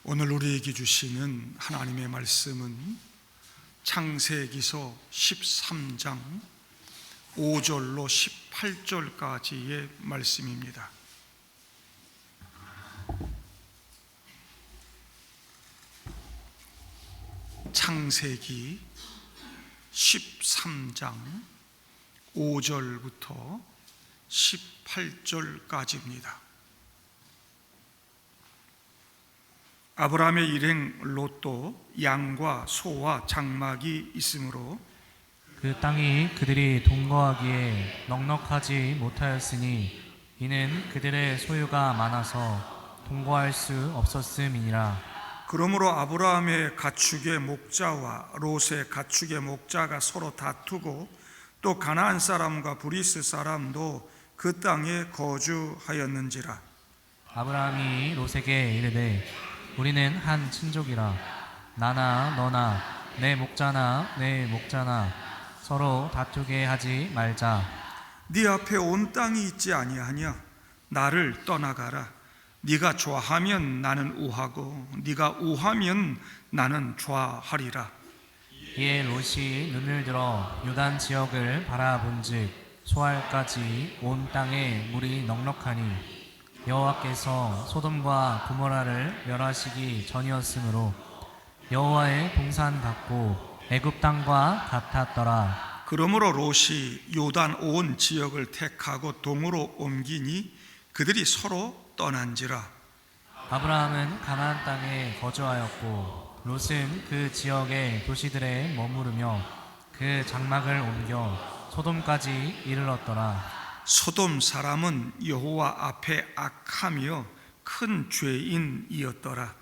오늘 우리에게 주시는 하나님의 말씀은 창세기서 13장 5절로 18절까지의 말씀입니다. 창세기 13장 5절부터 18절까지입니다. 아브라함의 일행 롯도 양과 소와 장막이 있으므로 그 땅이 그들이 동거하기에 넉넉하지 못하였으니 이는 그들의 소유가 많아서 동거할 수 없었음이니라. 그러므로 아브라함의 가축의 목자와 롯의 가축의 목자가 서로 다투고 또 가나안 사람과 브리스 사람도 그 땅에 거주하였는지라. 아브라함이 롯에게 이르되 우리는 한 친족이라. 나나 너나 내 목자나 내 목자나 서로 다투게 하지 말자. 네 앞에 온 땅이 있지 아니하냐? 나를 떠나가라. 네가 좌하면 나는 우하고 네가 우하면 나는 좌하리라. 이에 롯이 눈을 들어 요단 지역을 바라본즉 소알까지 온 땅에 물이 넉넉하니 여호와께서 소돔과 고모라를 멸하시기 전이었으므로 여호와의 동산 같고 애굽 땅과 같았더라. 그러므로 롯이 요단 온 지역을 택하고 동으로 옮기니 그들이 서로 떠난지라. 아브라함은 가나안 땅에 거주하였고 롯은 그 지역의 도시들에 머무르며 그 장막을 옮겨 소돔까지 이르렀더라. 소돔 사람은 여호와 앞에 악하며 큰 죄인이었더라.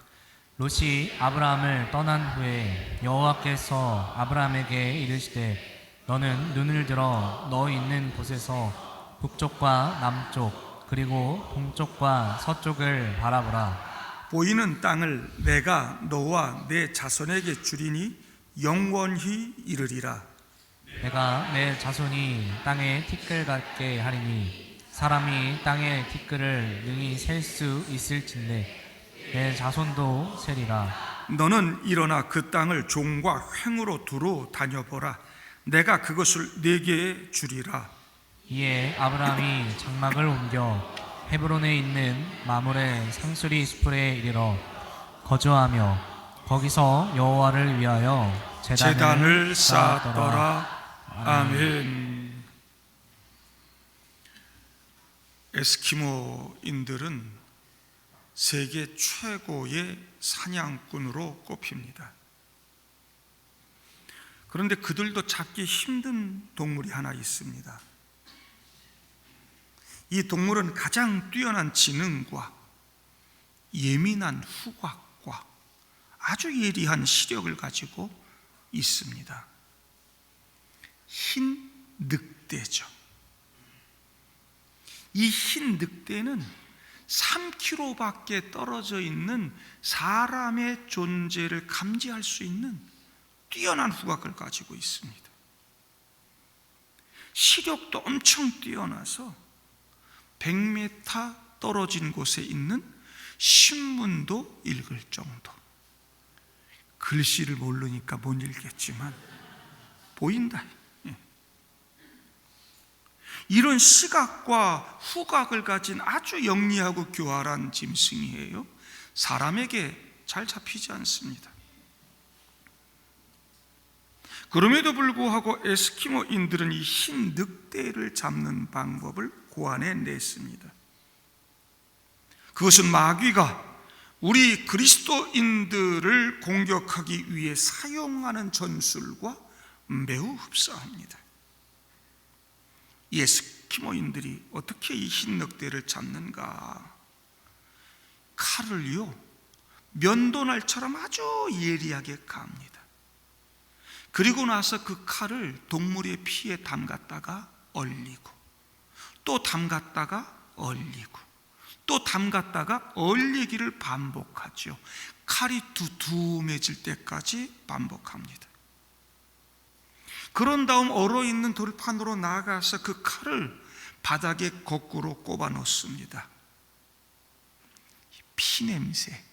롯이 아브라함을 떠난 후에 여호와께서 아브라함에게 이르시되 너는 눈을 들어 너 있는 곳에서 북쪽과 남쪽 그리고 동쪽과 서쪽을 바라보라. 보이는 땅을 내가 너와 내 자손에게 주리니 영원히 이르리라. 내가 내 자손이 땅에 티끌 같게 하리니 사람이 땅의 티끌을 능히 셀 수 있을진데 내 자손도 세리라. 너는 일어나 그 땅을 종과 횡으로 두루 다녀보라. 내가 그것을 네게 주리라. 이에 아브라함이 장막을 옮겨 헤브론에 있는 마므레 상수리 숲에 이르러 거주하며 거기서 여호와를 위하여 제단을 쌓았더라. 아멘. 에스키모인들은 세계 최고의 사냥꾼으로 꼽힙니다. 그런데 그들도 잡기 힘든 동물이 하나 있습니다. 이 동물은 가장 뛰어난 지능과 예민한 후각과 아주 예리한 시력을 가지고 있습니다. 흰 늑대죠. 이 흰 늑대는 3km밖에 떨어져 있는 사람의 존재를 감지할 수 있는 뛰어난 후각을 가지고 있습니다. 시력도 엄청 뛰어나서 100m 떨어진 곳에 있는 신문도 읽을 정도. 글씨를 모르니까 못 읽겠지만 보인다. 이런 시각과 후각을 가진 아주 영리하고 교활한 짐승이에요. 사람에게 잘 잡히지 않습니다. 그럼에도 불구하고 에스키모인들은 이 흰 늑대를 잡는 방법을 고안해냈습니다. 그것은 마귀가 우리 그리스도인들을 공격하기 위해 사용하는 전술과 매우 흡사합니다. 이 에스키모인들이 어떻게 이 흰 늑대를 잡는가? 칼을요, 면도날처럼 아주 예리하게 갑니다. 그리고 나서 그 칼을 동물의 피에 담갔다가 얼리고 또 담갔다가 얼리고 또 담갔다가 얼리기를 반복하죠. 칼이 두툼해질 때까지 반복합니다. 그런 다음 얼어있는 돌판으로 나아가서 그 칼을 바닥에 거꾸로 꼽아 놓습니다. 피냄새,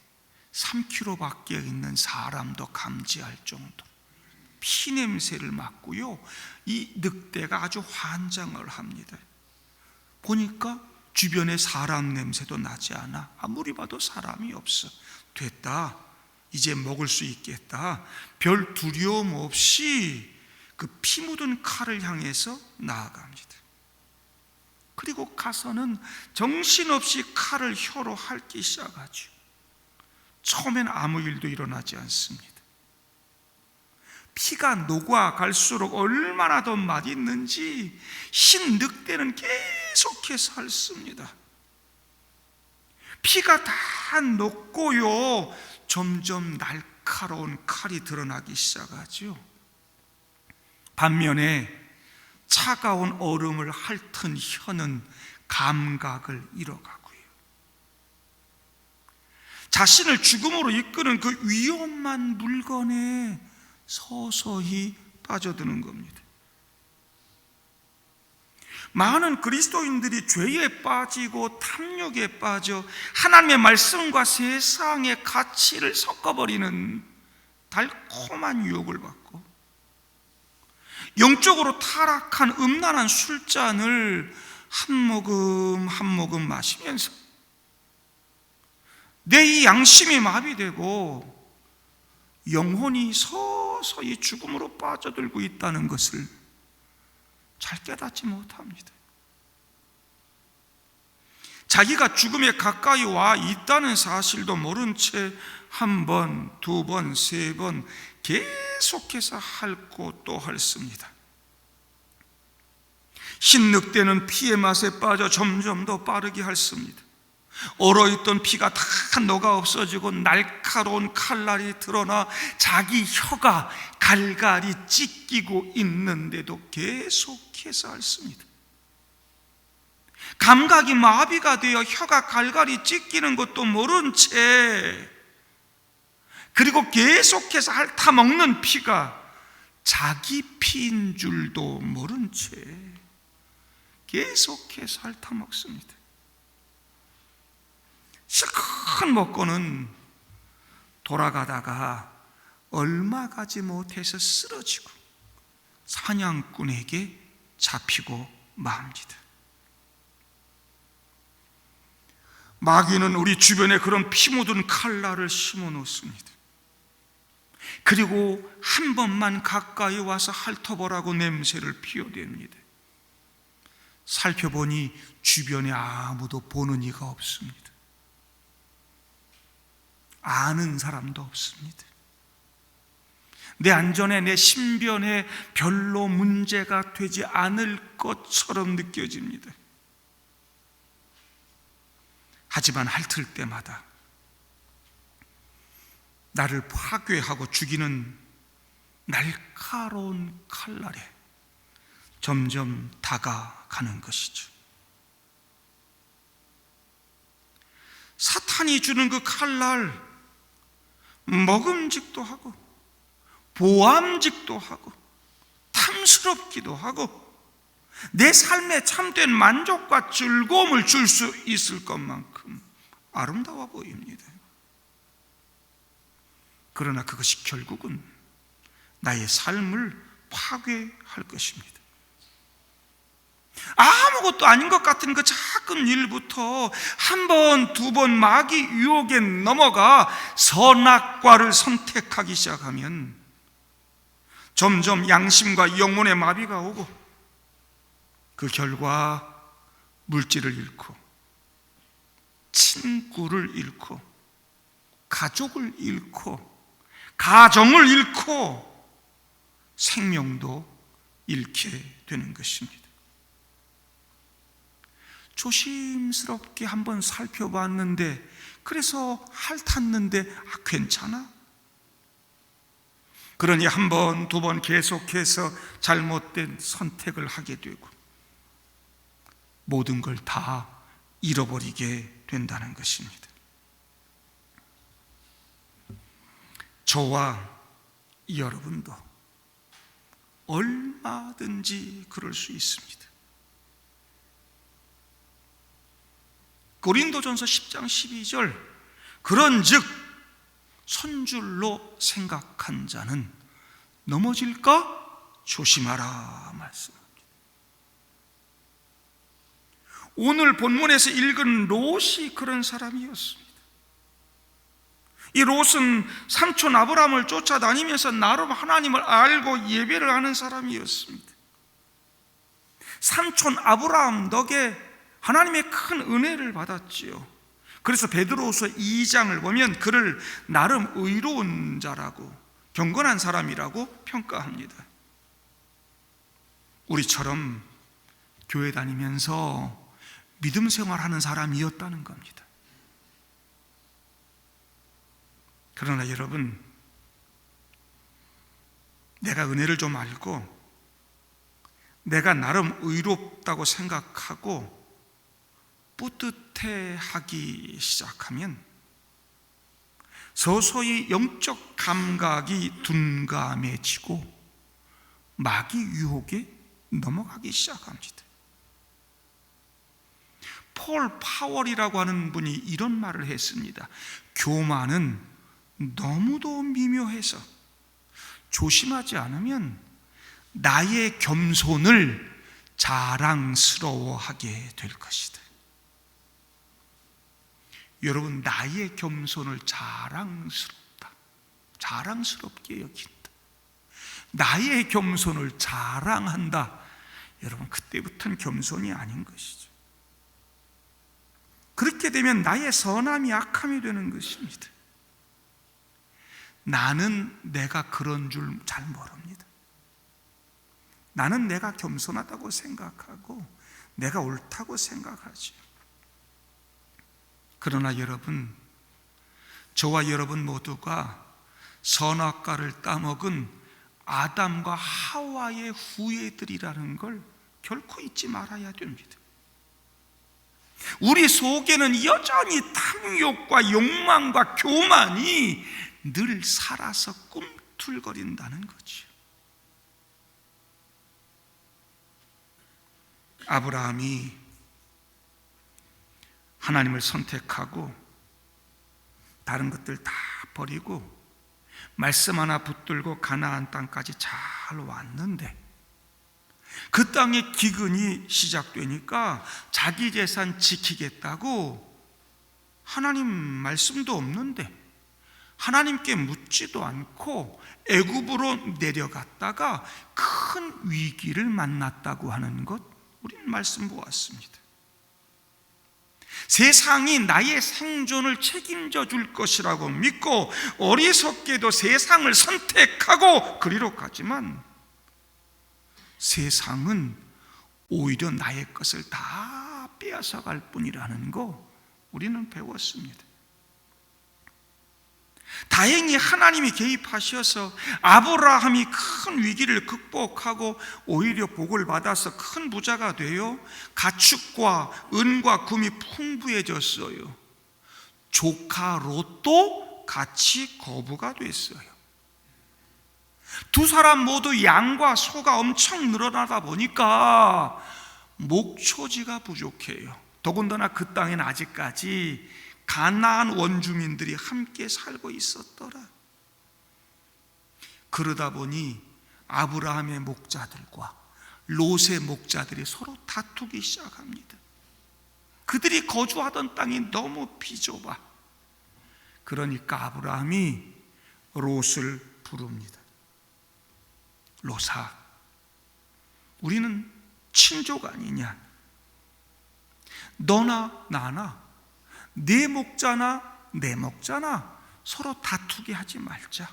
3km밖에 있는 사람도 감지할 정도 피냄새를 맡고요, 이 늑대가 아주 환장을 합니다. 보니까 주변에 사람 냄새도 나지 않아. 아무리 봐도 사람이 없어. 됐다, 이제 먹을 수 있겠다. 별 두려움 없이 그 피 묻은 칼을 향해서 나아갑니다. 그리고 가서는 정신없이 칼을 혀로 핥기 시작하죠. 처음엔 아무 일도 일어나지 않습니다. 피가 녹아갈수록 얼마나 더 맛있는지 흰 늑대는 계속해서 핥습니다. 피가 다 녹고요, 점점 날카로운 칼이 드러나기 시작하죠. 반면에 차가운 얼음을 핥은 혀는 감각을 잃어가고요, 자신을 죽음으로 이끄는 그 위험한 물건에 서서히 빠져드는 겁니다. 많은 그리스도인들이 죄에 빠지고 탐욕에 빠져 하나님의 말씀과 세상의 가치를 섞어버리는 달콤한 유혹을 받고, 영적으로 타락한 음란한 술잔을 한 모금 한 모금 마시면서 내 이 양심이 마비되고 영혼이 서서히 죽음으로 빠져들고 있다는 것을 잘 깨닫지 못합니다. 자기가 죽음에 가까이 와 있다는 사실도 모른 채 한 번, 두 번, 세 번 계속해서 핥고 또 핥습니다. 흰 늑대는 피의 맛에 빠져 점점 더 빠르게 핥습니다. 얼어있던 피가 다 녹아 없어지고 날카로운 칼날이 드러나 자기 혀가 갈갈이 찢기고 있는데도 계속해서 핥습니다. 감각이 마비가 되어 혀가 갈갈이 찢기는 것도 모른 채, 그리고 계속해서 핥아먹는 피가 자기 피인 줄도 모른 채 계속해서 핥아먹습니다. 실컷 먹고는 돌아가다가 얼마 가지 못해서 쓰러지고 사냥꾼에게 잡히고 맙니다. 마귀는 우리 주변에 그런 피 묻은 칼날을 심어 놓습니다. 그리고 한 번만 가까이 와서 핥아보라고 냄새를 피워댑니다. 살펴보니 주변에 아무도 보는 이가 없습니다. 아는 사람도 없습니다. 내 안전에, 내 신변에 별로 문제가 되지 않을 것처럼 느껴집니다. 하지만 핥을 때마다 나를 파괴하고 죽이는 날카로운 칼날에 점점 다가가는 것이죠. 사탄이 주는 그 칼날, 먹음직도 하고 보암직도 하고 탐스럽기도 하고 내 삶에 참된 만족과 즐거움을 줄 수 있을 것만큼 아름다워 보입니다. 그러나 그것이 결국은 나의 삶을 파괴할 것입니다. 아무것도 아닌 것 같은 그 작은 일부터 한 번, 두 번 마귀 유혹에 넘어가 선악과를 선택하기 시작하면 점점 양심과 영혼의 마비가 오고 그 결과 물질을 잃고 친구를 잃고 가족을 잃고 가정을 잃고 생명도 잃게 되는 것입니다. 조심스럽게 한번 살펴봤는데, 그래서 핥았는데 괜찮아? 그러니 한 번, 두 번 계속해서 잘못된 선택을 하게 되고 모든 걸 다 잃어버리게 된다는 것입니다. 저와 여러분도 얼마든지 그럴 수 있습니다. 고린도전서 10장 12절, 그런즉 선줄로 생각한 자는 넘어질까 조심하라 말씀합니다. 오늘 본문에서 읽은 롯이 그런 사람이었습니다. 이 롯은 삼촌 아브라함을 쫓아다니면서 나름 하나님을 알고 예배를 하는 사람이었습니다. 삼촌 아브라함 덕에 하나님의 큰 은혜를 받았지요. 그래서 베드로후서 2장을 보면 그를 나름 의로운 자라고, 경건한 사람이라고 평가합니다. 우리처럼 교회 다니면서 믿음 생활하는 사람이었다는 겁니다. 그러나 여러분, 내가 은혜를 좀 알고 내가 나름 의롭다고 생각하고 뿌듯해하기 시작하면 서서히 영적 감각이 둔감해지고 마귀 유혹에 넘어가기 시작합니다. 폴 파월이라고 하는 분이 이런 말을 했습니다. 교만은 너무도 미묘해서 조심하지 않으면 나의 겸손을 자랑스러워하게 될 것이다. 여러분, 나의 겸손을 자랑스럽게 여긴다. 나의 겸손을 자랑한다. 여러분, 그때부터는 겸손이 아닌 것이죠. 그렇게 되면 나의 선함이 악함이 되는 것입니다. 나는 내가 그런 줄 잘 모릅니다. 나는 내가 겸손하다고 생각하고 내가 옳다고 생각하지. 그러나 여러분, 저와 여러분 모두가 선악과를 따먹은 아담과 하와의 후예들이라는 걸 결코 잊지 말아야 됩니다. 우리 속에는 여전히 탐욕과 욕망과 교만이 늘 살아서 꿈틀거린다는 거죠. 아브라함이 하나님을 선택하고 다른 것들 다 버리고 말씀 하나 붙들고 가나안 땅까지 잘 왔는데, 그 땅에 기근이 시작되니까 자기 재산 지키겠다고 하나님 말씀도 없는데 하나님께 묻지도 않고 애굽으로 내려갔다가 큰 위기를 만났다고 하는 것, 우리는 말씀 보았습니다. 세상이 나의 생존을 책임져 줄 것이라고 믿고 어리석게도 세상을 선택하고 그리로 가지만 세상은 오히려 나의 것을 다 빼앗아갈 뿐이라는 거 우리는 배웠습니다. 다행히 하나님이 개입하셔서 아브라함이 큰 위기를 극복하고 오히려 복을 받아서 큰 부자가 되어 가축과 은과 금이 풍부해졌어요. 조카 롯도 같이 거부가 됐어요. 두 사람 모두 양과 소가 엄청 늘어나다 보니까 목초지가 부족해요. 더군다나 그 땅에는 아직까지 가나안 원주민들이 함께 살고 있었더라. 그러다 보니 아브라함의 목자들과 롯의 목자들이 서로 다투기 시작합니다. 그들이 거주하던 땅이 너무 비좁아. 그러니까 아브라함이 롯을 부릅니다. 롯아, 우리는 친족 아니냐? 너나 나나 네 목자나 내 목자나 서로 다투게 하지 말자.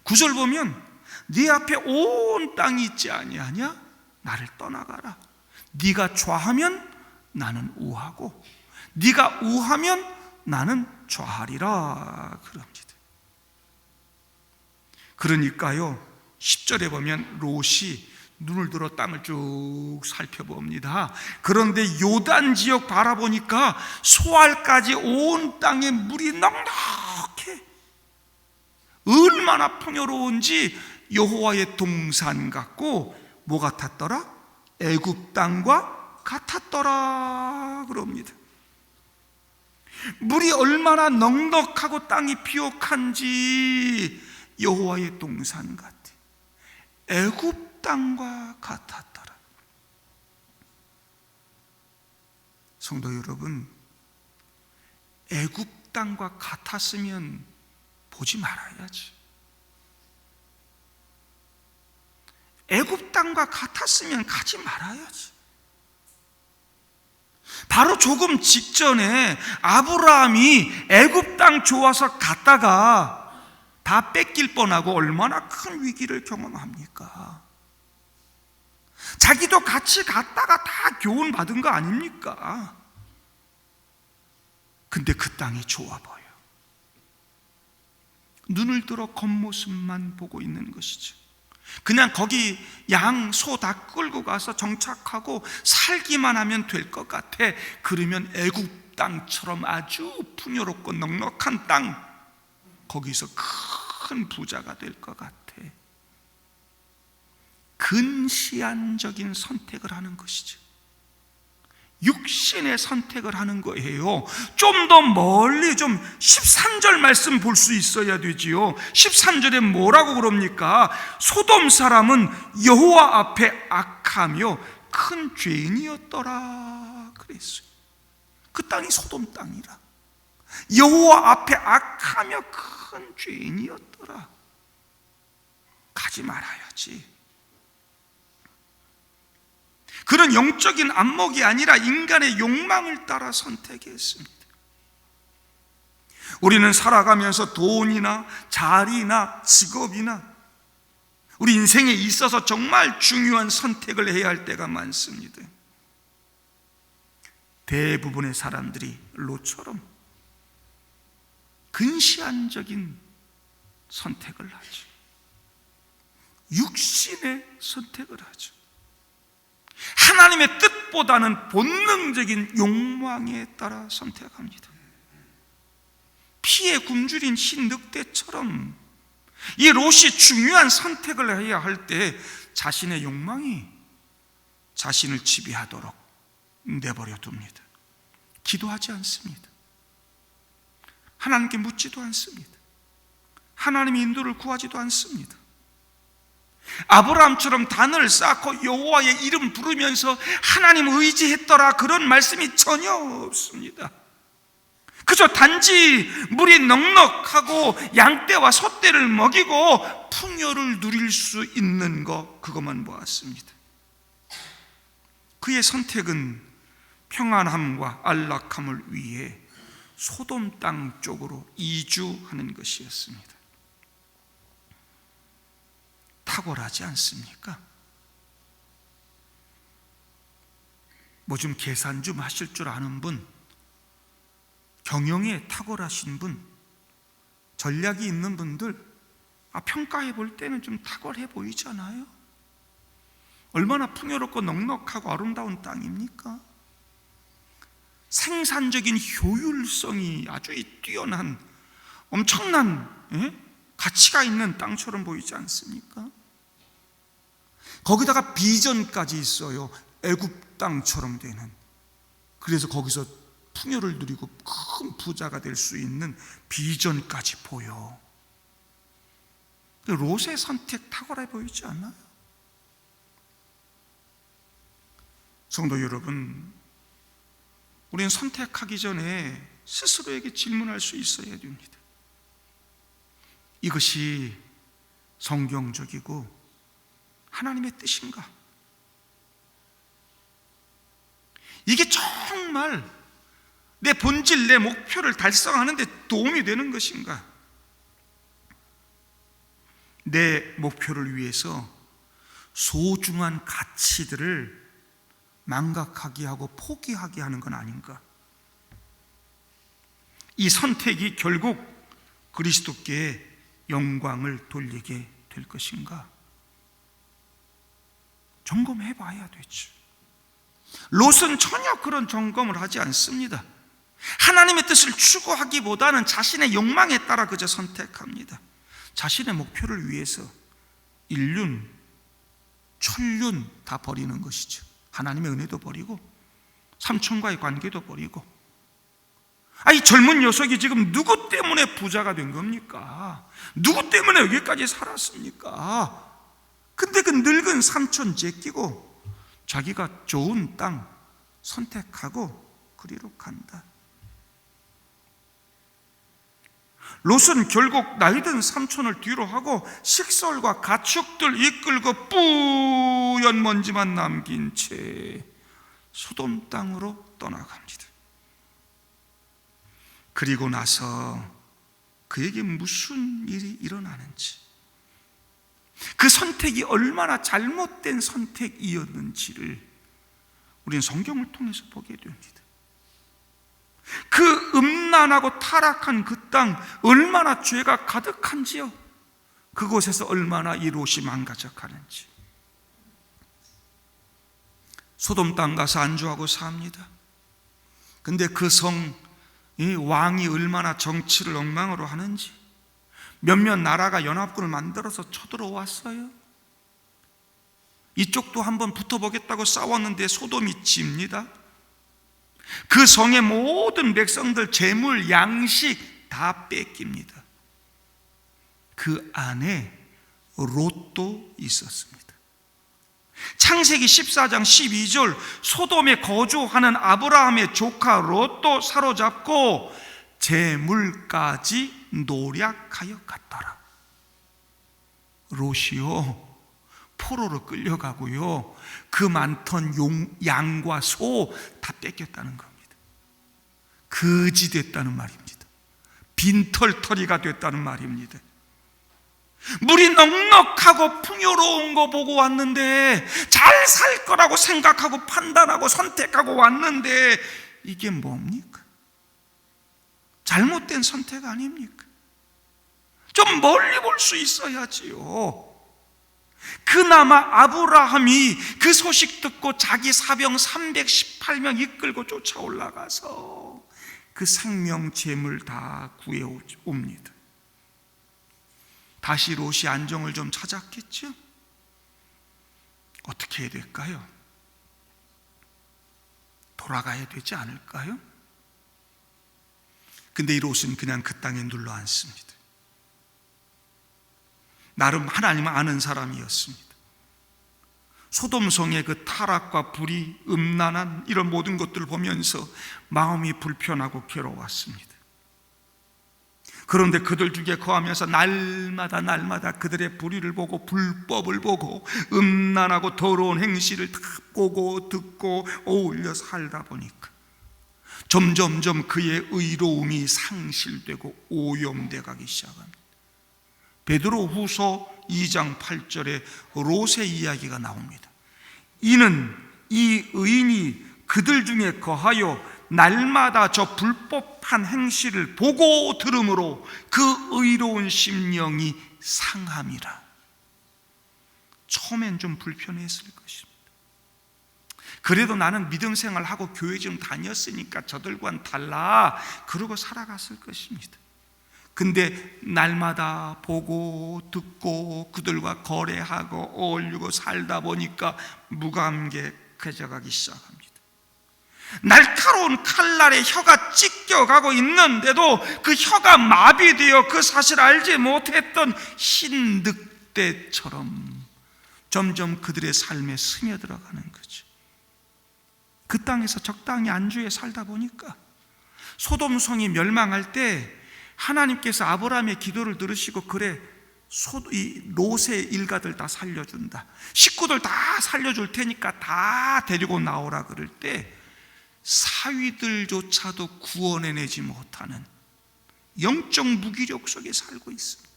9절 보면 네 앞에 온 땅이 있지 아니하냐? 나를 떠나가라. 네가 좌하면 나는 우하고 네가 우하면 나는 좌하리라 그럽니다. 그러니까요, 10절에 보면 롯이 눈을 들어 땅을 쭉 살펴봅니다. 그런데 요단 지역 바라보니까 소알까지 온 땅에 물이 넉넉해. 얼마나 풍요로운지 여호와의 동산 같고 뭐 같았더라? 애굽 땅과 같았더라 그럽니다. 물이 얼마나 넉넉하고 땅이 비옥한지 여호와의 동산 같아. 애굽 땅과 같았더라. 성도 여러분, 애굽 땅과 같았으면 보지 말아야지. 애굽 땅과 같았으면 가지 말아야지. 바로 조금 직전에 아브라함이 애굽 땅 좋아서 갔다가 다 뺏길 뻔하고 얼마나 큰 위기를 경험합니까? 자기도 같이 갔다가 다 교훈 받은 거 아닙니까? 근데 그 땅이 좋아 보여. 눈을 들어 겉모습만 보고 있는 것이죠. 그냥 거기 양, 소 다 끌고 가서 정착하고 살기만 하면 될 것 같아. 그러면 애굽 땅처럼 아주 풍요롭고 넉넉한 땅, 거기서 큰 부자가 될 것 같아. 근시안적인 선택을 하는 것이죠. 육신의 선택을 하는 거예요. 좀 더 멀리 좀 13절 말씀 볼 수 있어야 되지요. 13절에 뭐라고 그럽니까? 소돔 사람은 여호와 앞에 악하며 큰 죄인이었더라 그랬어요. 그 땅이 소돔 땅이라. 여호와 앞에 악하며 큰 죄인이었더라. 가지 말아야지. 그런 영적인 안목이 아니라 인간의 욕망을 따라 선택했습니다. 우리는 살아가면서 돈이나 자리나 직업이나 우리 인생에 있어서 정말 중요한 선택을 해야 할 때가 많습니다. 대부분의 사람들이 롯처럼 근시안적인 선택을 하죠. 육신의 선택을 하죠. 하나님의 뜻보다는 본능적인 욕망에 따라 선택합니다. 피에 굶주린 흰 늑대처럼 이 롯이 중요한 선택을 해야 할 때 자신의 욕망이 자신을 지배하도록 내버려 둡니다. 기도하지 않습니다. 하나님께 묻지도 않습니다. 하나님의 인도를 구하지도 않습니다. 아브라함처럼 단을 쌓고 여호와의 이름 부르면서 하나님 의지했더라, 그런 말씀이 전혀 없습니다. 그저 단지 물이 넉넉하고 양떼와 소떼를 먹이고 풍요를 누릴 수 있는 것, 그것만 보았습니다. 그의 선택은 평안함과 안락함을 위해 소돔 땅 쪽으로 이주하는 것이었습니다. 탁월하지 않습니까? 뭐 좀 계산 좀 하실 줄 아는 분, 경영에 탁월하신 분, 전략이 있는 분들, 평가해 볼 때는 좀 탁월해 보이잖아요. 얼마나 풍요롭고 넉넉하고 아름다운 땅입니까? 생산적인 효율성이 아주 뛰어난 엄청난 가치가 있는 땅처럼 보이지 않습니까? 거기다가 비전까지 있어요. 애굽 땅처럼 되는. 그래서 거기서 풍요를 누리고 큰 부자가 될 수 있는 비전까지 보여. 롯의 선택 탁월해 보이지 않나요? 성도 여러분, 우리는 선택하기 전에 스스로에게 질문할 수 있어야 됩니다. 이것이 성경적이고 하나님의 뜻인가? 이게 정말 내 본질, 내 목표를 달성하는 데 도움이 되는 것인가? 내 목표를 위해서 소중한 가치들을 망각하게 하고 포기하게 하는 건 아닌가? 이 선택이 결국 그리스도께 영광을 돌리게 될 것인가? 점검해 봐야 되죠. 롯은 전혀 그런 점검을 하지 않습니다. 하나님의 뜻을 추구하기보다는 자신의 욕망에 따라 그저 선택합니다. 자신의 목표를 위해서 인륜, 천륜 다 버리는 것이죠. 하나님의 은혜도 버리고 삼촌과의 관계도 버리고 아니, 젊은 녀석이 지금 누구 때문에 부자가 된 겁니까? 누구 때문에 여기까지 살았습니까? 근데 그 늙은 삼촌 제끼고 자기가 좋은 땅 선택하고 그리로 간다. 롯은 결국 나이든 삼촌을 뒤로 하고 식솔과 가축들 이끌고 뿌연 먼지만 남긴 채 소돔 땅으로 떠나갑니다. 그리고 나서 그에게 무슨 일이 일어나는지, 그 선택이 얼마나 잘못된 선택이었는지를 우리는 성경을 통해서 보게 됩니다. 그 음란하고 타락한 그 땅, 얼마나 죄가 가득한지요. 그곳에서 얼마나 이 롯이 망가져가는지. 소돔 땅 가서 안주하고 삽니다. 근데 그 성, 이 왕이 얼마나 정치를 엉망으로 하는지, 몇몇 나라가 연합군을 만들어서 쳐들어왔어요. 이쪽도 한번 붙어보겠다고 싸웠는데 소돔이 집니다. 그 성의 모든 백성들 재물, 양식 다 뺏깁니다. 그 안에 롯도 있었습니다. 창세기 14장 12절, 소돔에 거주하는 아브라함의 조카 롯도 사로잡고 재물까지 노략하여 갔더라. 롯이요, 포로로 끌려가고요, 그 많던 양과 소 다 뺏겼다는 겁니다. 거지 됐다는 말입니다. 빈털터리가 됐다는 말입니다. 물이 넉넉하고 풍요로운 거 보고 왔는데, 잘 살 거라고 생각하고 판단하고 선택하고 왔는데, 이게 뭡니까? 잘못된 선택 아닙니까? 좀 멀리 볼 수 있어야지요. 그나마 아브라함이 그 소식 듣고 자기 사병 318명 이끌고 쫓아 올라가서 그 생명 재물 다 구해옵니다. 다시 롯이 안정을 좀 찾았겠죠? 어떻게 해야 될까요? 돌아가야 되지 않을까요? 근데 이 롯은 그냥 그 땅에 눌러 앉습니다. 나름 하나님을 아는 사람이었습니다. 소돔성의 그 타락과 불의, 음란한 이런 모든 것들을 보면서 마음이 불편하고 괴로웠습니다. 그런데 그들 중에 거하면서 날마다 그들의 불의를 보고 불법을 보고 음란하고 더러운 행실을 다 보고 듣고 어울려 살다 보니까 점점점 그의 의로움이 상실되고 오염돼 가기 시작합니다. 베드로후서 2장 8절에 롯의 이야기가 나옵니다. 이는 이 의인이 그들 중에 거하여 날마다 저 불법한 행실을 보고 들음으로 그 의로운 심령이 상함이라. 처음엔 좀 불편했을 것입니다. 그래도 나는 믿음 생활하고 교회 좀 다녔으니까 저들과는 달라, 그러고 살아갔을 것입니다. 근데 날마다 보고 듣고 그들과 거래하고 어울리고 살다 보니까 무감각해져 가기 시작합니다. 날카로운 칼날에 혀가 찢겨가고 있는데도 그 혀가 마비되어 그 사실을 알지 못했던 흰 늑대처럼 점점 그들의 삶에 스며들어가는 거죠. 그 땅에서 적당히 안주해 살다 보니까 소돔성이 멸망할 때 하나님께서 아브라함의 기도를 들으시고, 그래, 이 롯의 일가들 다 살려준다, 식구들 다 살려줄 테니까 다 데리고 나오라 그럴 때 사위들조차도 구원해내지 못하는 영적 무기력 속에 살고 있습니다.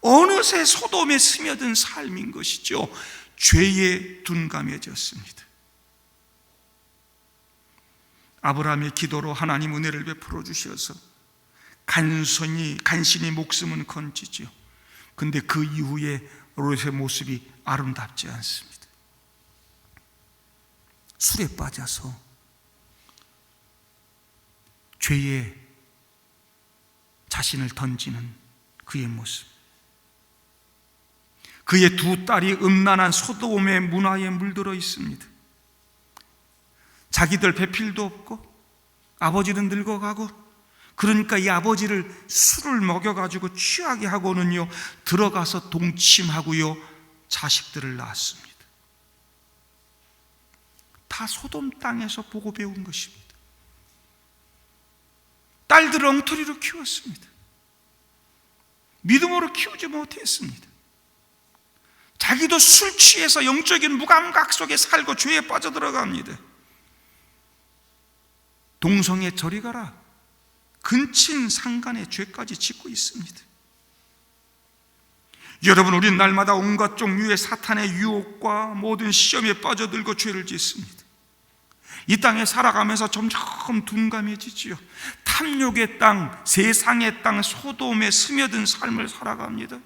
어느새 소돔에 스며든 삶인 것이죠. 죄에 둔감해졌습니다. 아브라함의 기도로 하나님 은혜를 베풀어 주셔서 간신히 목숨은 건지죠. 근데 그 이후에 롯의 모습이 아름답지 않습니다. 술에 빠져서 죄에 자신을 던지는 그의 모습, 그의 두 딸이 음란한 소돔의 문화에 물들어 있습니다. 자기들 배필도 없고 아버지는 늙어가고, 그러니까 이 아버지를 술을 먹여가지고 취하게 하고는요 들어가서 동침하고요 자식들을 낳았습니다. 다 소돔 땅에서 보고 배운 것입니다. 딸들을 엉터리로 키웠습니다. 믿음으로 키우지 못했습니다. 자기도 술 취해서 영적인 무감각 속에 살고 죄에 빠져들어갑니다. 동성애 저리 가라, 근친 상간의 죄까지 짓고 있습니다. 여러분, 우린 날마다 온갖 종류의 사탄의 유혹과 모든 시험에 빠져들고 죄를 짓습니다. 이 땅에 살아가면서 점점 둔감해지지요. 탐욕의 땅, 세상의 땅, 소돔에 스며든 삶을 살아갑니다.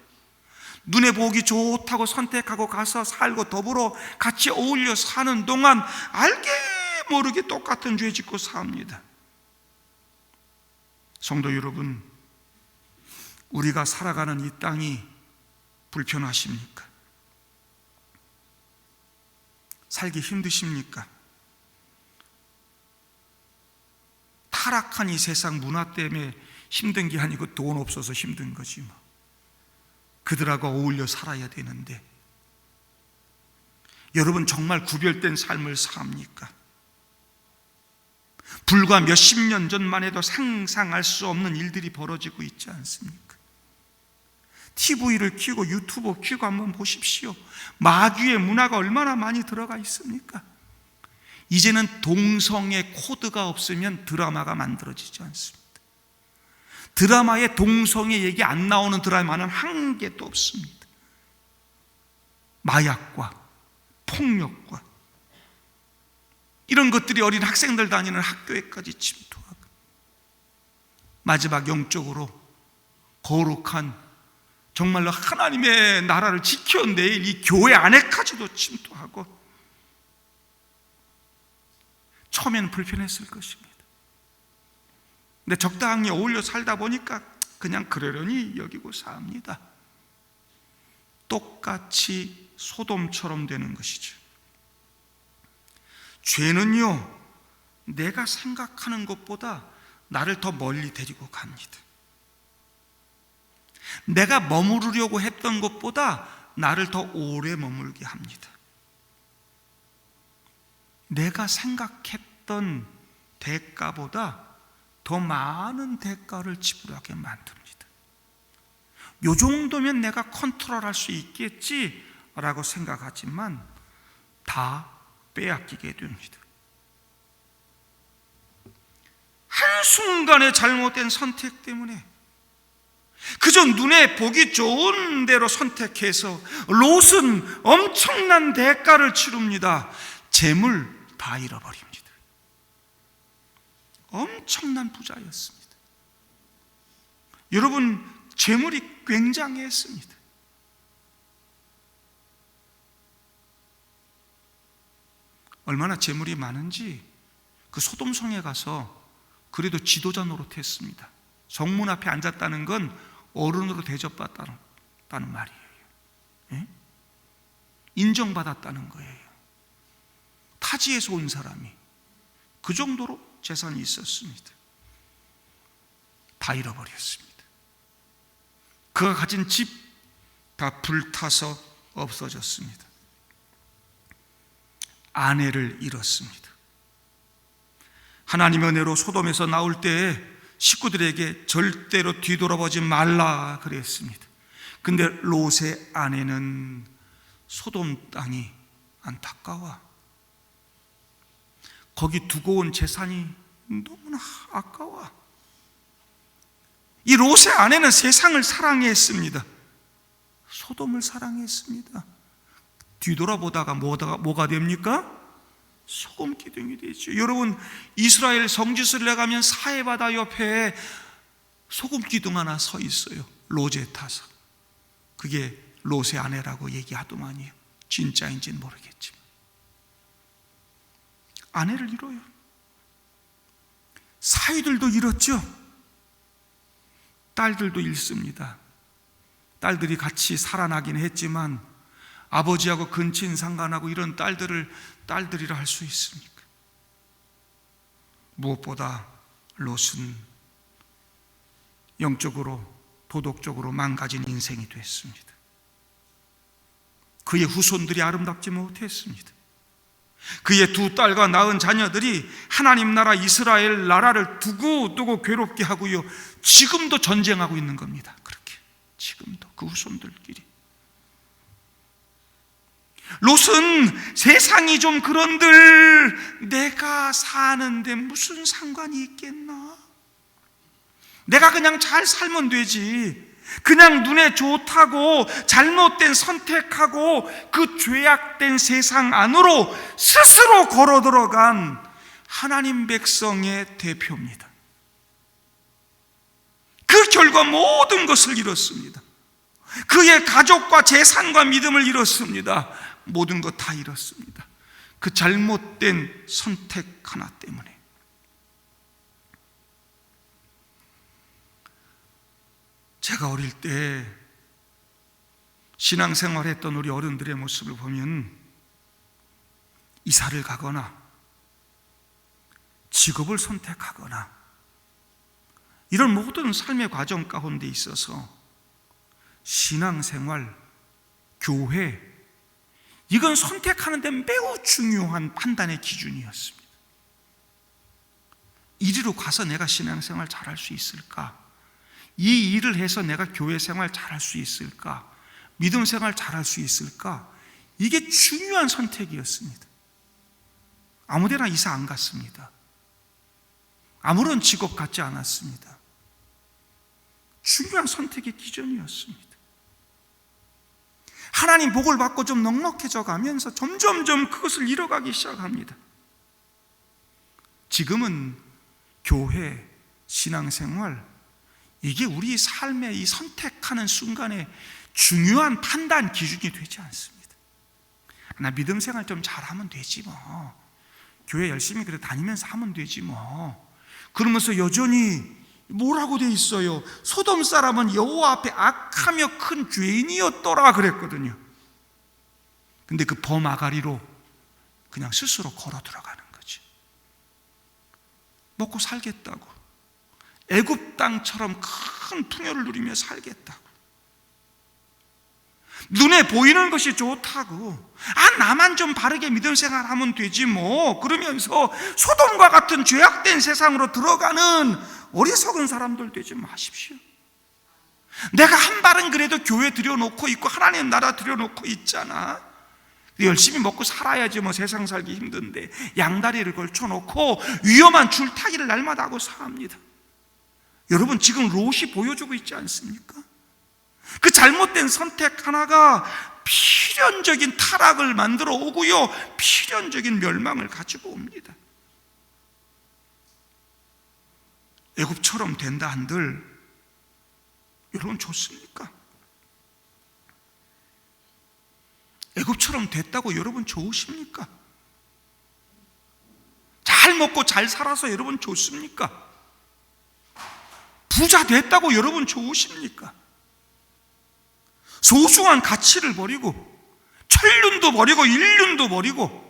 눈에 보기 좋다고 선택하고 가서 살고 더불어 같이 어울려 사는 동안 알게 모르게 똑같은 죄 짓고 삽니다. 성도 여러분, 우리가 살아가는 이 땅이 불편하십니까? 살기 힘드십니까? 타락한 이 세상 문화 때문에 힘든 게 아니고 돈 없어서 힘든 거지 뭐. 그들하고 어울려 살아야 되는데 여러분, 정말 구별된 삶을 삽니까? 불과 몇십 년 전만 해도 상상할 수 없는 일들이 벌어지고 있지 않습니까? TV를 켜고 유튜브 켜고 한번 보십시오. 마귀의 문화가 얼마나 많이 들어가 있습니까? 이제는 동성애 코드가 없으면 드라마가 만들어지지 않습니다. 드라마에 동성애 얘기 안 나오는 드라마는 한 개도 없습니다. 마약과 폭력과 이런 것들이 어린 학생들 다니는 학교에까지 침투하고, 마지막 영적으로 거룩한 정말로 하나님의 나라를 지켜낼 이 교회 안에까지도 침투하고, 처음에는 불편했을 것입니다. 근데 적당히 어울려 살다 보니까 그냥 그러려니 여기고 삽니다. 똑같이 소돔처럼 되는 것이죠. 죄는요, 내가 생각하는 것보다 나를 더 멀리 데리고 갑니다. 내가 머무르려고 했던 것보다 나를 더 오래 머물게 합니다. 내가 생각했던 대가보다 더 많은 대가를 지불하게 만듭니다. 요 정도면 내가 컨트롤할 수 있겠지라고 생각하지만 다 빼앗기게 됩니다. 한순간의 잘못된 선택 때문에 그저 눈에 보기 좋은 대로 선택해서 롯은 엄청난 대가를 치릅니다. 재물 다 잃어버립니다. 엄청난 부자였습니다. 여러분, 재물이 굉장했습니다. 얼마나 재물이 많은지 그 소돔성에 가서 그래도 지도자 노릇했습니다. 성문 앞에 앉았다는 건 어른으로 대접받았다는 말이에요. 예? 인정받았다는 거예요. 타지에서 온 사람이 그 정도로 재산이 있었습니다. 다 잃어버렸습니다. 그가 가진 집 다 불타서 없어졌습니다. 아내를 잃었습니다. 하나님의 은혜로 소돔에서 나올 때에 식구들에게 절대로 뒤돌아보지 말라 그랬습니다. 근데 롯의 아내는 소돔 땅이 안타까워. 거기 두고 온 재산이 너무나 아까워. 이 롯의 아내는 세상을 사랑했습니다. 소돔을 사랑했습니다. 뒤돌아보다가 뭐가 됩니까? 소금 기둥이 되죠. 여러분, 이스라엘 성지순례 가면 사해바다 옆에 소금 기둥 하나 서 있어요. 로제타서. 그게 롯의 아내라고 얘기하더만요. 진짜인지는 모르겠지만 아내를 잃어요. 사위들도 잃었죠. 딸들도 잃습니다. 딸들이 같이 살아나긴 했지만 아버지하고 근친상간하고 이런 딸들이라 할 수 있습니까? 무엇보다 롯은 영적으로 도덕적으로 망가진 인생이 됐습니다. 그의 후손들이 아름답지 못했습니다. 그의 두 딸과 낳은 자녀들이 하나님 나라 이스라엘 나라를 두고 괴롭게 하고요, 지금도 전쟁하고 있는 겁니다. 그렇게 지금도 그 후손들끼리. 롯은 세상이 좀 그런들 내가 사는데 무슨 상관이 있겠나? 내가 그냥 잘 살면 되지. 그냥 눈에 좋다고 잘못된 선택하고 그 죄악된 세상 안으로 스스로 걸어 들어간 하나님 백성의 대표입니다. 그 결과 모든 것을 잃었습니다. 그의 가족과 재산과 믿음을 잃었습니다. 모든 것 다 잃었습니다. 그 잘못된 선택 하나 때문에. 제가 어릴 때 신앙생활했던 우리 어른들의 모습을 보면 이사를 가거나 직업을 선택하거나 이런 모든 삶의 과정 가운데 있어서 신앙생활, 교회, 이건 선택하는 데 매우 중요한 판단의 기준이었습니다. 이리로 가서 내가 신앙생활 잘할 수 있을까? 이 일을 해서 내가 교회 생활 잘할 수 있을까? 믿음 생활 잘할 수 있을까? 이게 중요한 선택이었습니다. 아무데나 이사 안 갔습니다. 아무런 직업 갖지 않았습니다. 중요한 선택의 기준이었습니다. 하나님 복을 받고 좀 넉넉해져 가면서 점점점 그것을 잃어가기 시작합니다. 지금은 교회, 신앙생활, 이게 우리 삶의 이 선택하는 순간에 중요한 판단 기준이 되지 않습니다. 나 믿음 생활 좀 잘하면 되지 뭐. 교회 열심히 그래 다니면서 하면 되지 뭐. 그러면서 여전히 뭐라고 돼 있어요? 소돔 사람은 여호와 앞에 악하며 큰 죄인이었더라 그랬거든요. 근데 그 범아가리로 그냥 스스로 걸어 들어가는 거지. 먹고 살겠다고, 애굽 땅처럼 큰 풍요를 누리며 살겠다고, 눈에 보이는 것이 좋다고, 나만 좀 바르게 믿음 생활하면 되지 뭐, 그러면서 소돔과 같은 죄악된 세상으로 들어가는 어리석은 사람들 되지 마십시오. 내가 한 발은 그래도 교회 들여놓고 있고 하나님 나라 들여놓고 있잖아. 열심히 먹고 살아야지 뭐, 세상 살기 힘든데 양다리를 걸쳐놓고 위험한 줄타기를 날마다 하고 삽니다. 여러분, 지금 롯이 보여주고 있지 않습니까? 그 잘못된 선택 하나가 필연적인 타락을 만들어 오고요, 필연적인 멸망을 가지고 옵니다. 애굽처럼 된다 한들 여러분 좋습니까? 애굽처럼 됐다고 여러분 좋으십니까? 잘 먹고 잘 살아서 여러분 좋습니까? 부자 됐다고 여러분 좋으십니까? 소중한 가치를 버리고 천륜도 버리고 일륜도 버리고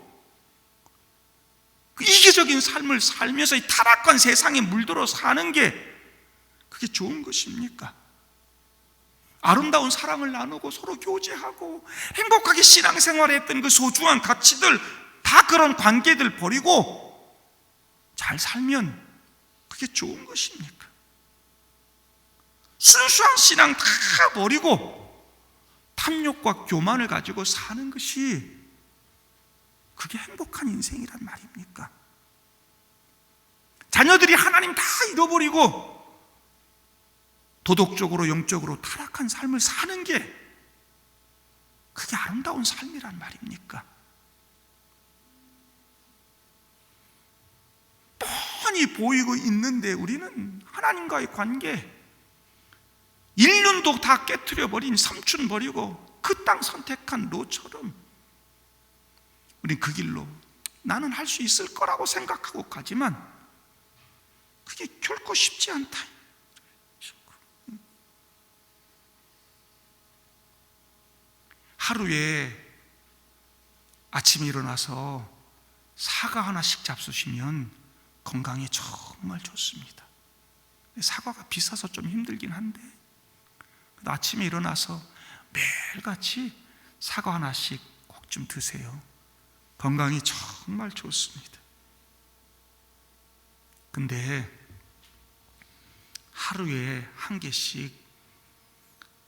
이기적인 삶을 살면서 이 타락한 세상에 물들어 사는 게 그게 좋은 것입니까? 아름다운 사랑을 나누고 서로 교제하고 행복하게 신앙생활했던 그 소중한 가치들, 다 그런 관계들 버리고 잘 살면 그게 좋은 것입니까? 순수한 신앙 다 버리고 탐욕과 교만을 가지고 사는 것이 그게 행복한 인생이란 말입니까? 자녀들이 하나님 다 잃어버리고 도덕적으로 영적으로 타락한 삶을 사는 게 그게 아름다운 삶이란 말입니까? 뻔히 보이고 있는데 우리는 하나님과의 관계, 인륜도 다 깨트려버린 삼촌 버리고 그 땅 선택한 롯처럼 우린 그 길로 나는 할 수 있을 거라고 생각하고 가지만 그게 결코 쉽지 않다. 하루에 아침에 일어나서 사과 하나씩 잡수시면 건강에 정말 좋습니다. 사과가 비싸서 좀 힘들긴 한데 아침에 일어나서 매일같이 사과 하나씩 꼭 좀 드세요. 건강이 정말 좋습니다. 근데 하루에 한 개씩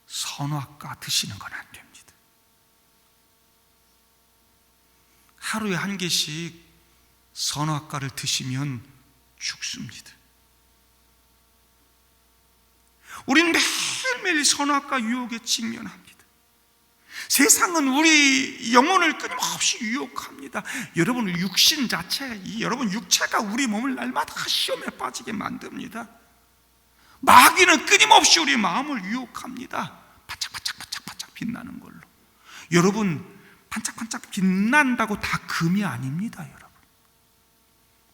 선악과 드시는 건 안 됩니다. 하루에 한 개씩 선악과를 드시면 죽습니다. 우리는 매일매일 선악과 유혹에 직면합니다. 세상은 우리 영혼을 끊임없이 유혹합니다. 여러분, 육신 자체, 여러분 육체가 우리 몸을 날마다 시험에 빠지게 만듭니다. 마귀는 끊임없이 우리 마음을 유혹합니다. 반짝반짝 빛나는 걸로. 여러분, 반짝반짝 빛난다고 다 금이 아닙니다. 여러분,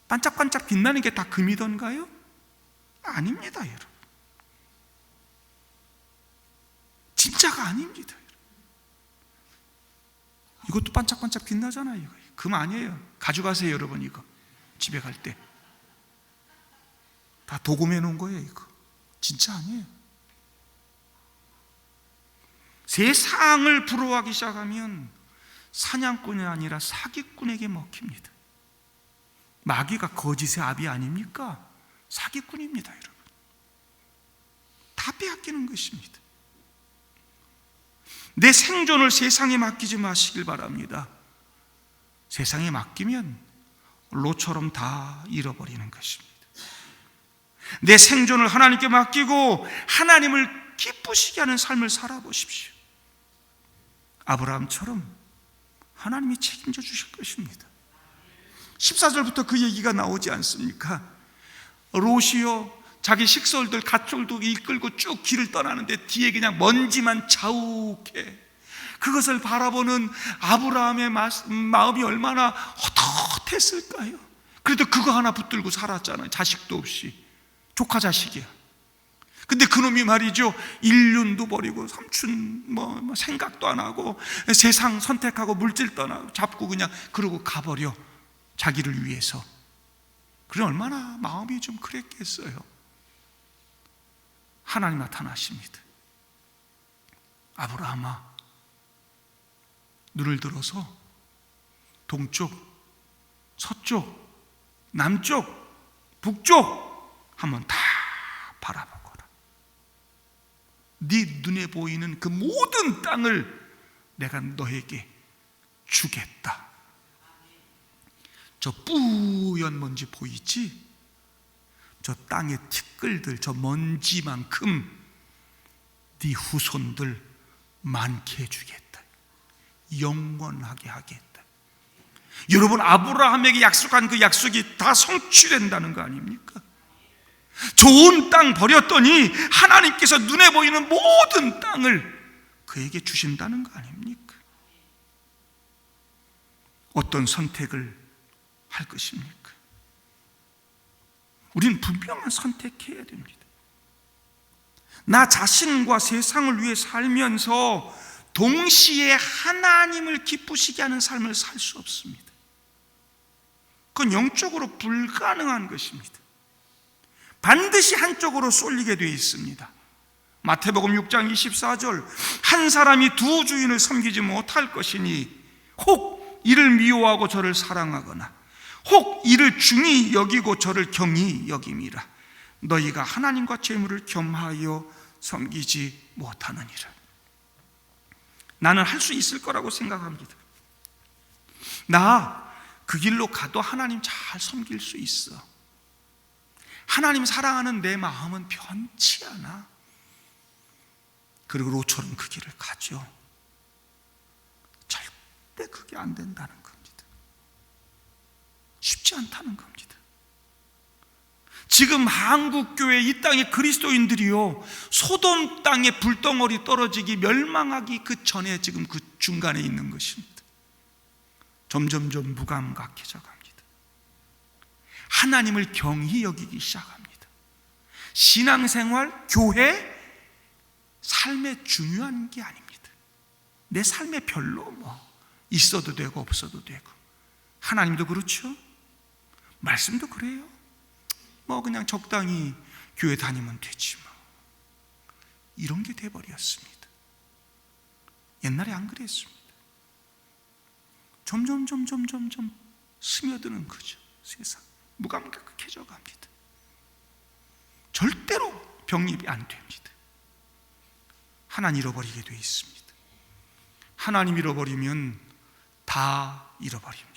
반짝반짝 빛나는 게 다 금이던가요? 아닙니다. 여러분, 진짜가 아닙니다. 이것도 반짝반짝 빛나잖아요. 금 아니에요. 가져가세요. 여러분, 이거 집에 갈 때 다 도금해 놓은 거예요. 이거 진짜 아니에요. 세상을 부러워하기 시작하면 사냥꾼이 아니라 사기꾼에게 먹힙니다. 마귀가 거짓의 아비 아닙니까? 사기꾼입니다. 여러분, 다 빼앗기는 것입니다. 내 생존을 세상에 맡기지 마시길 바랍니다. 세상에 맡기면 로처럼 다 잃어버리는 것입니다. 내 생존을 하나님께 맡기고 하나님을 기쁘시게 하는 삶을 살아보십시오. 아브라함처럼 하나님이 책임져 주실 것입니다. 14절부터 그 얘기가 나오지 않습니까? 롯이요, 자기 식솔들 가축도 이끌고 쭉 길을 떠나는데 뒤에 그냥 먼지만 자욱해. 그것을 바라보는 아브라함의 마음이 얼마나 헛헛했을까요? 그래도 그거 하나 붙들고 살았잖아요. 자식도 없이. 조카 자식이야. 근데 그놈이 말이죠, 일륜도 버리고 삼촌 생각도 안 하고 세상 선택하고 물질 떠나고 잡고 그냥 그러고 가버려. 자기를 위해서. 그래, 얼마나 마음이 좀 그랬겠어요. 하나님 나타나십니다. 아브라함아, 눈을 들어서 동쪽, 서쪽, 남쪽, 북쪽 한번 다 바라보거라. 네 눈에 보이는 그 모든 땅을 내가 너에게 주겠다. 저 뿌연 먼지 보이지? 저 땅의 티끌들, 저 먼지만큼 네 후손들 많게 해주겠다. 영원하게 하겠다. 여러분, 아브라함에게 약속한 그 약속이 다 성취된다는 거 아닙니까? 좋은 땅 버렸더니 하나님께서 눈에 보이는 모든 땅을 그에게 주신다는 거 아닙니까? 어떤 선택을 할 것입니까? 우리는 분명한 선택해야 됩니다. 나 자신과 세상을 위해 살면서 동시에 하나님을 기쁘시게 하는 삶을 살 수 없습니다. 그건 영적으로 불가능한 것입니다. 반드시 한쪽으로 쏠리게 되어 있습니다. 마태복음 6장 24절, 한 사람이 두 주인을 섬기지 못할 것이니 혹 이를 미워하고 저를 사랑하거나 혹 이를 중히 여기고 저를 경히 여김이라. 너희가 하나님과 재물을 겸하여 섬기지 못하느니라. 나는 할 수 있을 거라고 생각합니다. 나 그 길로 가도 하나님 잘 섬길 수 있어. 하나님 사랑하는 내 마음은 변치 않아. 그리고 롯처럼 그 길을 가죠. 절대 그게 안 된다는 겁니다. 쉽지 않다는 겁니다. 지금 한국교회 이 땅의 그리스도인들이요, 소돔 땅에 불덩어리 떨어지기 멸망하기 그 전에 지금 그 중간에 있는 것입니다. 점점점 무감각해져 갑니다. 하나님을 경히 여기기 시작합니다. 신앙생활, 교회, 삶에 중요한 게 아닙니다. 내 삶에 별로 있어도 되고 없어도 되고. 하나님도 그렇죠. 말씀도 그래요. 그냥 적당히 교회 다니면 되지 뭐. 이런 게 돼버렸습니다. 옛날에 안 그랬습니다. 점점 스며드는 거죠. 세상 무감각해져 갑니다. 절대로 병립이 안 됩니다. 하나님 잃어버리게 돼 있습니다. 하나님 잃어버리면 다 잃어버립니다.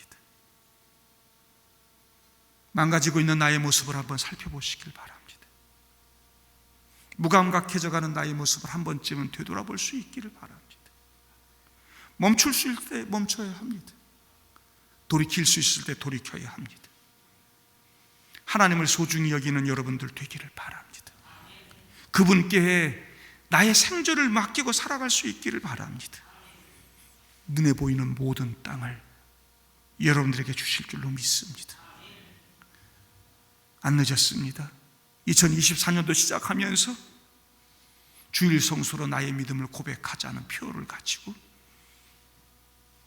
망가지고 있는 나의 모습을 한번 살펴보시길 바랍니다. 무감각해져가는 나의 모습을 한 번쯤은 되돌아볼 수 있기를 바랍니다. 멈출 수 있을 때 멈춰야 합니다. 돌이킬 수 있을 때 돌이켜야 합니다. 하나님을 소중히 여기는 여러분들 되기를 바랍니다. 그분께 나의 생존을 맡기고 살아갈 수 있기를 바랍니다. 눈에 보이는 모든 땅을 여러분들에게 주실 줄로 믿습니다. 안 늦었습니다. 2024년도 시작하면서 주일 성수로 나의 믿음을 고백하자는 표를 가지고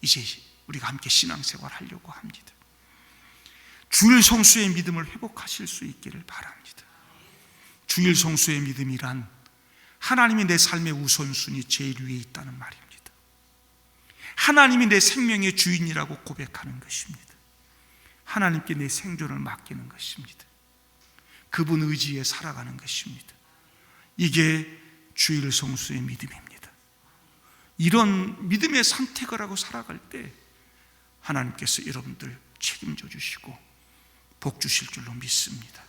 이제 우리가 함께 신앙생활 하려고 합니다. 주일 성수의 믿음을 회복하실 수 있기를 바랍니다. 주일 성수의 믿음이란 하나님이 내 삶의 우선순위 제일 위에 있다는 말입니다. 하나님이 내 생명의 주인이라고 고백하는 것입니다. 하나님께 내 생존을 맡기는 것입니다. 그분 의지에 살아가는 것입니다. 이게 주일 성수의 믿음입니다. 이런 믿음의 선택을 하고 살아갈 때 하나님께서 여러분들 책임져 주시고 복 주실 줄로 믿습니다.